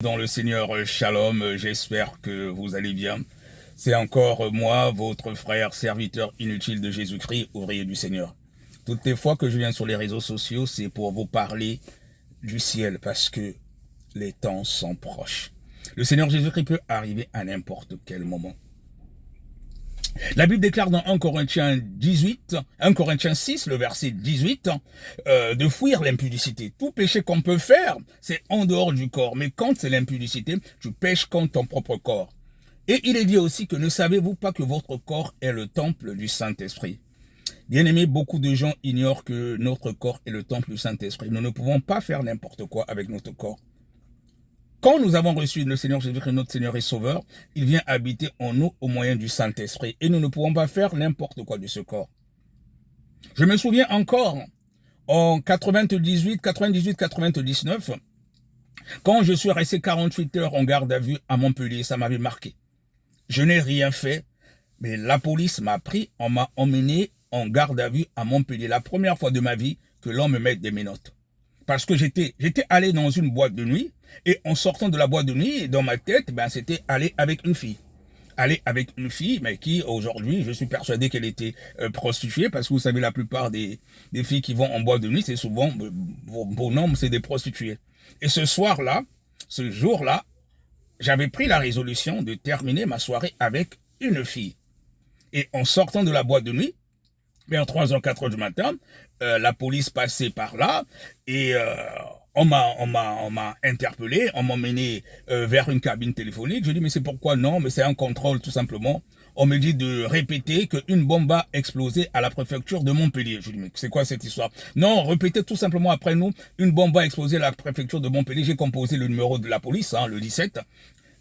Dans le Seigneur, Shalom, j'espère que vous allez bien. C'est encore moi, votre frère, serviteur inutile de Jésus-Christ, ouvrier du Seigneur. Toutes les fois que je viens sur les réseaux sociaux, c'est pour vous parler du ciel, parce que les temps sont proches. Le Seigneur Jésus-Christ peut arriver à n'importe quel moment. La Bible déclare dans 1 Corinthiens 6, le verset 18, de fuir l'impudicité. Tout péché qu'on peut faire, c'est en dehors du corps. Mais quand c'est l'impudicité, tu pêches contre ton propre corps. Et il est dit aussi que ne savez-vous pas que votre corps est le temple du Saint-Esprit? Bien aimé, beaucoup de gens ignorent que notre corps est le temple du Saint-Esprit. Nous ne pouvons pas faire n'importe quoi avec notre corps. Quand nous avons reçu le Seigneur Jésus-Christ, notre Seigneur et Sauveur, il vient habiter en nous au moyen du Saint-Esprit. Et nous ne pouvons pas faire n'importe quoi de ce corps. Je me souviens encore, en 98-99, quand je suis resté 48 heures en garde à vue à Montpellier, ça m'avait marqué. Je n'ai rien fait, mais la police m'a pris, on m'a emmené en garde à vue à Montpellier. La première fois de ma vie que l'on me mette des menottes. Parce que j'étais allé dans une boîte de nuit, et en sortant de la boîte de nuit, dans ma tête, c'était aller avec une fille. Aller avec une fille, mais qui, aujourd'hui, je suis persuadé qu'elle était prostituée, parce que vous savez, la plupart des filles qui vont en boîte de nuit, c'est souvent, bon nombre, c'est des prostituées. Et ce soir-là, ce jour-là, j'avais pris la résolution de terminer ma soirée avec une fille. Et en sortant de la boîte de nuit, vers 3h, 4h du matin, la police passait par là et on m'a interpellé, on m'a emmené vers une cabine téléphonique. Je dis mais c'est pourquoi? Non, mais c'est un contrôle tout simplement. On me dit de répéter qu'une bombe a explosé à la préfecture de Montpellier. Je dis mais c'est quoi cette histoire? Non, répétez tout simplement après nous, une bombe a explosé à la préfecture de Montpellier. J'ai composé le numéro de la police, le 17.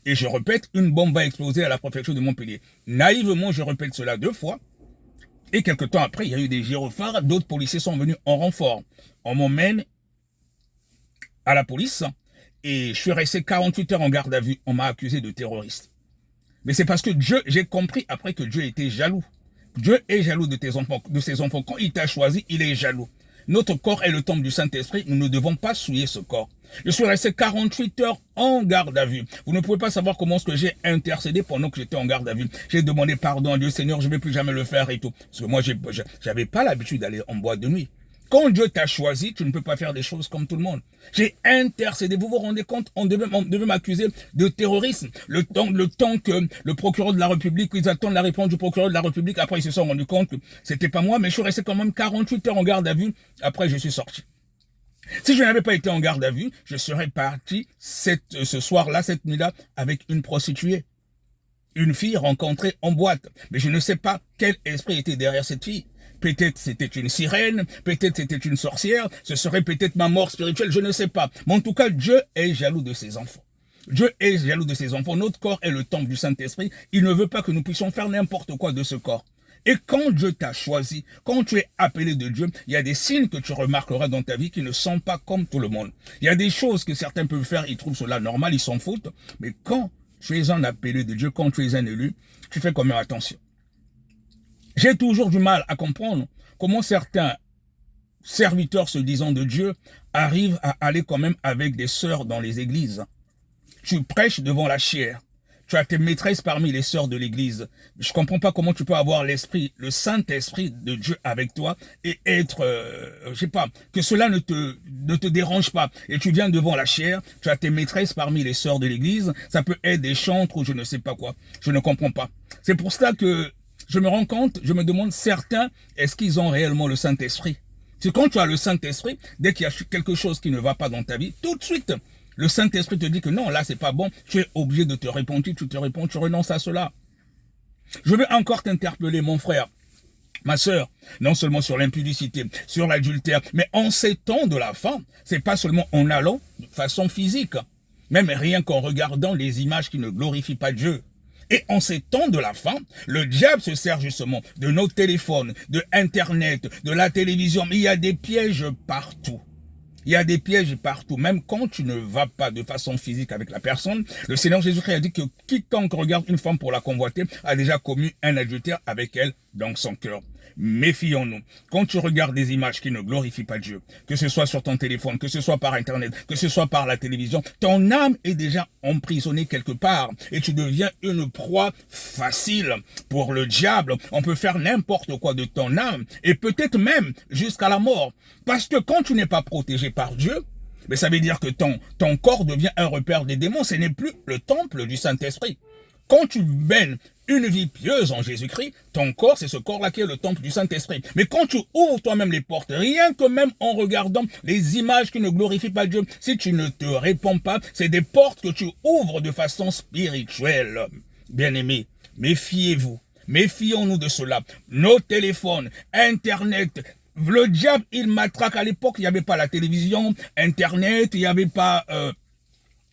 Et je répète, une bombe a explosé à la préfecture de Montpellier. Naïvement, je répète cela 2 fois. Et quelque temps après, il y a eu des gyrophares, d'autres policiers sont venus en renfort. On m'emmène à la police et je suis resté 48 heures en garde à vue. On m'a accusé de terroriste. Mais c'est parce que Dieu, j'ai compris après que Dieu était jaloux. Dieu est jaloux de tes enfants, de ses enfants. Quand il t'a choisi, il est jaloux. Notre corps est le temple du Saint-Esprit. Nous ne devons pas souiller ce corps. Je suis resté 48 heures en garde à vue. Vous ne pouvez pas savoir comment est-ce que j'ai intercédé pendant que j'étais en garde à vue. J'ai demandé pardon à Dieu, Seigneur, je ne vais plus jamais le faire et tout. Parce que moi, j'avais pas l'habitude d'aller en boîte de nuit. Quand Dieu t'a choisi, tu ne peux pas faire des choses comme tout le monde. J'ai intercédé. Vous vous rendez compte, on devait m'accuser de terrorisme. Le temps que le procureur de la République, ils attendent la réponse du procureur de la République. Après, ils se sont rendus compte que c'était pas moi, mais je suis resté quand même 48 heures en garde à vue. Après, je suis sorti. Si je n'avais pas été en garde à vue, je serais parti ce soir-là, cette nuit-là, avec une prostituée. Une fille rencontrée en boîte. Mais je ne sais pas quel esprit était derrière cette fille. Peut-être c'était une sirène, peut-être c'était une sorcière, ce serait peut-être ma mort spirituelle, je ne sais pas. Mais en tout cas, Dieu est jaloux de ses enfants. Dieu est jaloux de ses enfants. Notre corps est le temple du Saint-Esprit. Il ne veut pas que nous puissions faire n'importe quoi de ce corps. Et quand Dieu t'a choisi, quand tu es appelé de Dieu, il y a des signes que tu remarqueras dans ta vie qui ne sont pas comme tout le monde. Il y a des choses que certains peuvent faire, ils trouvent cela normal, ils s'en foutent. Mais quand tu es un appelé de Dieu, quand tu es un élu, tu fais quand même attention. J'ai toujours du mal à comprendre comment certains serviteurs se disant de Dieu arrivent à aller quand même avec des sœurs dans les églises. Tu prêches devant la chair. Tu as tes maîtresses parmi les sœurs de l'église. Je comprends pas comment tu peux avoir l'esprit, le Saint-Esprit de Dieu avec toi et être, je sais pas, que cela ne te dérange pas. Et tu viens devant la chair, tu as tes maîtresses parmi les sœurs de l'église. Ça peut être des chantres ou je ne sais pas quoi. Je ne comprends pas. C'est pour cela que je me rends compte, je me demande certains, est-ce qu'ils ont réellement le Saint-Esprit? C'est quand tu as le Saint-Esprit, dès qu'il y a quelque chose qui ne va pas dans ta vie, tout de suite, le Saint-Esprit te dit que non, là, c'est pas bon. Tu es obligé de te repentir, tu te réponds, tu renonces à cela. Je vais encore t'interpeller, mon frère, ma sœur, non seulement sur l'impudicité, sur l'adultère, mais en ces temps de la fin, c'est pas seulement en allant de façon physique, même rien qu'en regardant les images qui ne glorifient pas Dieu. Et en ces temps de la fin, le diable se sert justement de nos téléphones, de Internet, de la télévision, mais il y a des pièges partout. Il y a des pièges partout, même quand tu ne vas pas de façon physique avec la personne. Le Seigneur Jésus-Christ a dit que quiconque regarde une femme pour la convoiter a déjà commis un adultère avec elle dans son cœur. méfions-nous. Quand tu regardes des images qui ne glorifient pas Dieu, que ce soit sur ton téléphone, que ce soit par Internet, que ce soit par la télévision, ton âme est déjà emprisonnée quelque part et tu deviens une proie facile pour le diable. On peut faire n'importe quoi de ton âme et peut-être même jusqu'à la mort. Parce que quand tu n'es pas protégé par Dieu, mais ça veut dire que ton corps devient un repère des démons. Ce n'est plus le temple du Saint-Esprit. Quand tu mènes une vie pieuse en Jésus-Christ, ton corps, c'est ce corps-là qui est le temple du Saint-Esprit. Mais quand tu ouvres toi-même les portes, rien que même en regardant les images qui ne glorifient pas Dieu, si tu ne te réponds pas, c'est des portes que tu ouvres de façon spirituelle. Bien-aimés, méfiez-vous. Méfions-nous de cela. Nos téléphones, Internet, le diable, il matraque. À l'époque, il n'y avait pas la télévision, Internet, il n'y avait pas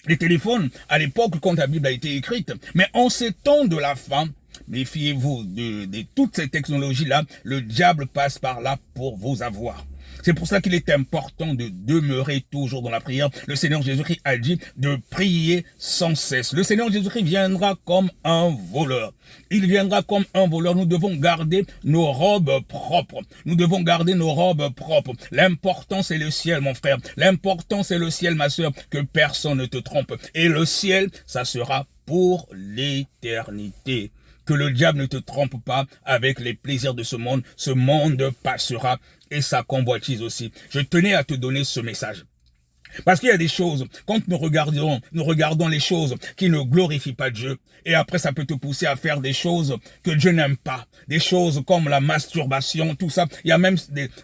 les téléphones. À l'époque, quand la Bible a été écrite. Mais en ces temps de la fin, méfiez-vous de toutes ces technologies-là. Le diable passe par là pour vous avoir. C'est pour ça qu'il est important de demeurer toujours dans la prière. Le Seigneur Jésus-Christ a dit de prier sans cesse. Le Seigneur Jésus-Christ viendra comme un voleur. Il viendra comme un voleur. Nous devons garder nos robes propres. Nous devons garder nos robes propres. L'important, c'est le ciel, mon frère. L'important, c'est le ciel, ma soeur. Que personne ne te trompe. Et le ciel, ça sera pour l'éternité. Que le diable ne te trompe pas avec les plaisirs de ce monde. Ce monde passera et sa convoitise aussi. Je tenais à te donner ce message. Parce qu'il y a des choses, quand nous regardons les choses qui ne glorifient pas Dieu, et après ça peut te pousser à faire des choses que Dieu n'aime pas, des choses comme la masturbation, tout ça. Il y a même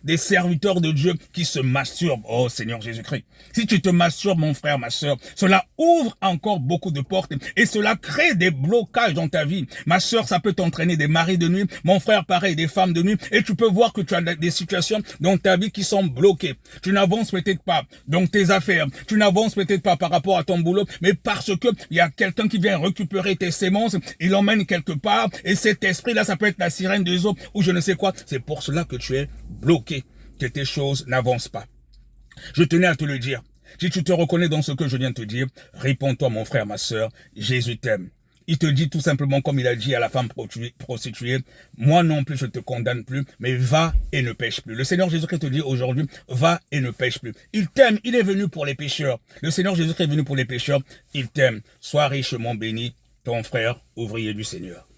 des serviteurs de Dieu qui se masturbent. Oh Seigneur Jésus-Christ, si tu te masturbes, mon frère, ma soeur, cela ouvre encore beaucoup de portes et cela crée des blocages dans ta vie. Ma soeur, ça peut t'entraîner des maris de nuit, mon frère, pareil, des femmes de nuit, et tu peux voir que tu as des situations dans ta vie qui sont bloquées. Tu n'avances peut-être pas dans tes affaires, tu n'avances peut-être pas par rapport à ton boulot, mais parce que il y a quelqu'un qui vient récupérer tes sémences, il l'emmène quelque part, et cet esprit-là, ça peut être la sirène des eaux, ou je ne sais quoi. C'est pour cela que tu es bloqué, que tes choses n'avancent pas. Je tenais à te le dire. Si tu te reconnais dans ce que je viens de te dire, réponds-toi, mon frère, ma soeur, Jésus t'aime. Il te dit tout simplement, comme il a dit à la femme prostituée, moi non plus je te condamne plus, mais va et ne pêche plus. Le Seigneur Jésus-Christ te dit aujourd'hui, va et ne pêche plus. Il t'aime, il est venu pour les pécheurs. Le Seigneur Jésus-Christ est venu pour les pécheurs, il t'aime. Sois richement béni, ton frère, ouvrier du Seigneur.